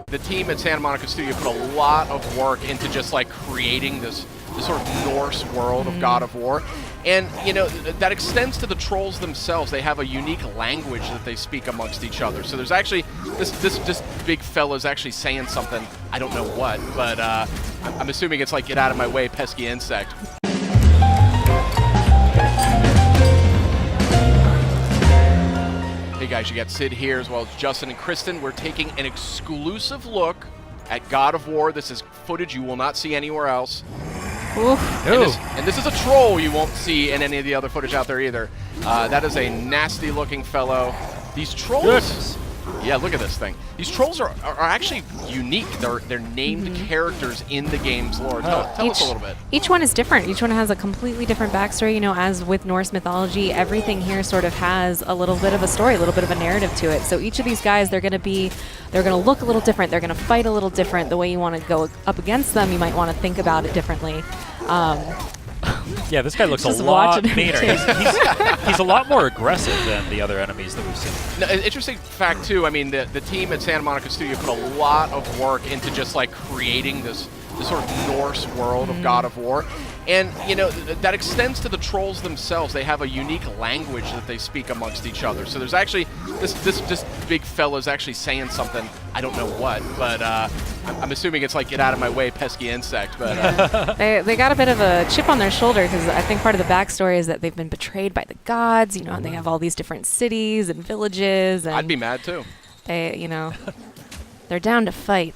The team at Santa Monica Studio put a lot of work into just like creating this sort of Norse world of God of War. And, you know, that extends to the trolls themselves. They have a unique language that they speak amongst each other. So there's actually, this big fella's actually saying something, I don't know what, but I'm assuming it's like, get out of my way, pesky insect. Hey guys, you got Sid here as well as Justin and Kristen. We're taking an exclusive look at God of War. This is footage you will not see anywhere else. And this is a troll you won't see in any of the other footage out there either. That is a nasty looking fellow. These trolls, goodness. Yeah, look at this thing. These trolls are actually unique. They're named characters in the game's lore. Tell us a little bit. Each one is different. Each one has a completely different backstory. You know, as with Norse mythology, everything here sort of has a little bit of a story, a little bit of a narrative to it. So each of these guys, they're going to look a little different. They're going to fight a little different. The way you want to go up against them, you might want to think about it differently. Yeah, this guy looks a lot meaner. He's a lot more aggressive than the other enemies that we've seen. Now, interesting fact, too, I mean, the team at Santa Monica Studio put a lot of work into just, like, creating this sort of Norse world of God of War. And, you know, that extends to the trolls themselves. They have a unique language that they speak amongst each other. So there's actually, this big fella's actually saying something, I don't know what, but I'm assuming it's like, get out of my way, pesky insect. But they got a bit of a chip on their shoulder because I think part of the backstory is that they've been betrayed by the gods. You know, and they have all these different cities and villages. And I'd be mad, too. They, you know, they're down to fight.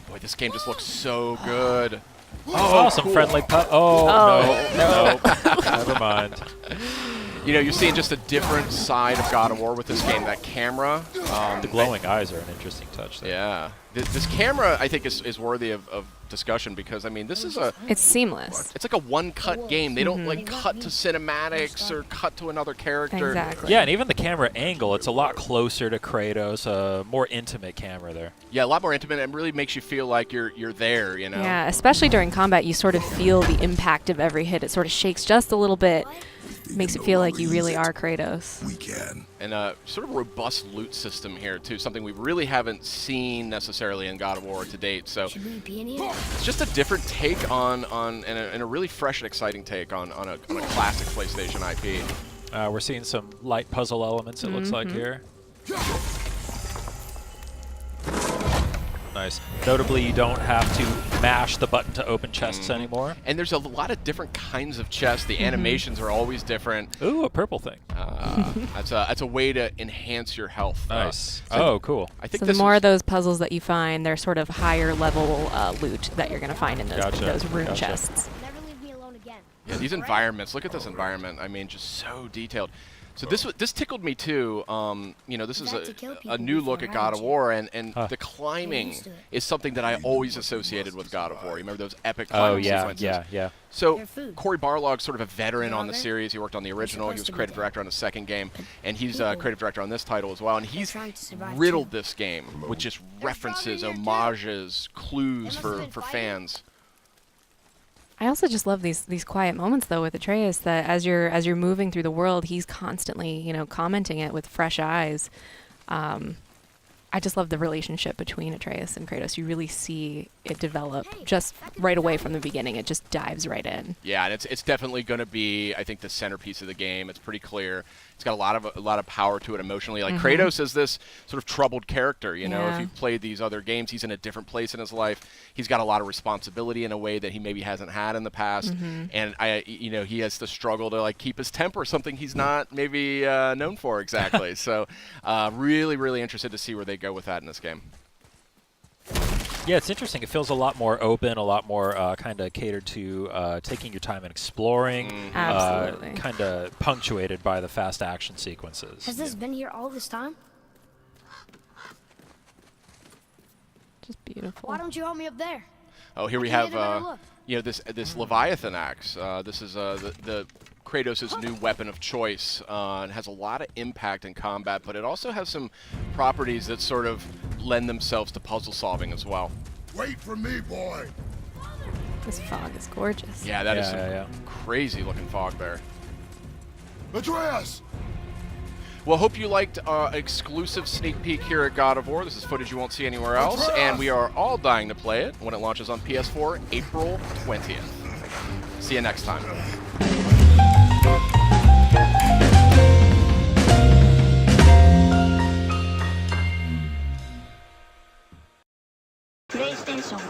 Boy, this game just looks so good. Oh, some cool. friendly putt. No. Never mind. You know, you're seeing just a different side of God of War with this game. That camera. The glowing eyes are an interesting touch there. Yeah. This camera, I think, is worthy of discussion because, I mean, this is It's seamless. It's like a one-cut game. They don't, like, cut to cinematics or cut to another character. Exactly. Yeah, and even the camera angle, it's a lot closer to Kratos, a more intimate camera there. Yeah, a lot more intimate. It really makes you feel like you're there, you know? Yeah, especially during combat, you sort of feel the impact of every hit. It sort of shakes just a little bit. Makes it feel like you really are Kratos. We can. And sort of robust loot system here, too. Something we really haven't seen necessarily in God of War to date. So it's just a different take on and a really fresh and exciting take on a classic PlayStation IP. We're seeing some light puzzle elements, it looks like here. Nice. Notably, you don't have to mash the button to open chests anymore. And there's a lot of different kinds of chests. The animations are always different. Ooh, a purple thing. That's a way to enhance your health. Nice. I Cool. think So the more of those puzzles that you find, they're sort of higher level loot that you're going to find in those rune chests. Never leave me alone again. Yeah, these environments. Look at this environment. I mean, just so detailed. So this tickled me too. You know, this is a new look at God of War, and the climbing is something that I always associated with God of War. You remember those epic climbing sequences? Yeah. So Cory Barlog's sort of a veteran on the series. He worked on the original. He was creative director on the second game, and he's creative director on this title as well. And he's riddled this game with just references, homages, clues for fans. I also just love these quiet moments though with Atreus, that as you're moving through the world, he's constantly, you know, commenting it with fresh eyes. I just love the relationship between Atreus and Kratos. You really see it develop just right away from the beginning. It just dives right in. Yeah, and it's definitely going to be, I think, the centerpiece of the game. It's pretty clear. It's got a lot of power to it emotionally. Like Kratos is this sort of troubled character. You know, if you've played these other games, he's in a different place in his life. He's got a lot of responsibility in a way that he maybe hasn't had in the past. And he has to struggle to like keep his temper, something he's not maybe known for exactly. So, really, really interested to see where they go with that in this game. Yeah, it's interesting. It feels a lot more open, a lot more kind of catered to taking your time and exploring. Absolutely. Kind of punctuated by the fast action sequences. Has this been here all this time? Just beautiful. Why don't you help me up there? Oh, here we have you know, this Leviathan axe. This is the Kratos' new weapon of choice. It has a lot of impact in combat, but it also has some properties that sort of lend themselves to puzzle solving as well. Wait for me, boy. This fog is gorgeous. Yeah, that is some crazy looking fog there. Atreus! Well, hope you liked exclusive sneak peek here at God of War. This is footage you won't see anywhere else, and we are all dying to play it when it launches on PS4, April 20th. See you next time. PlayStation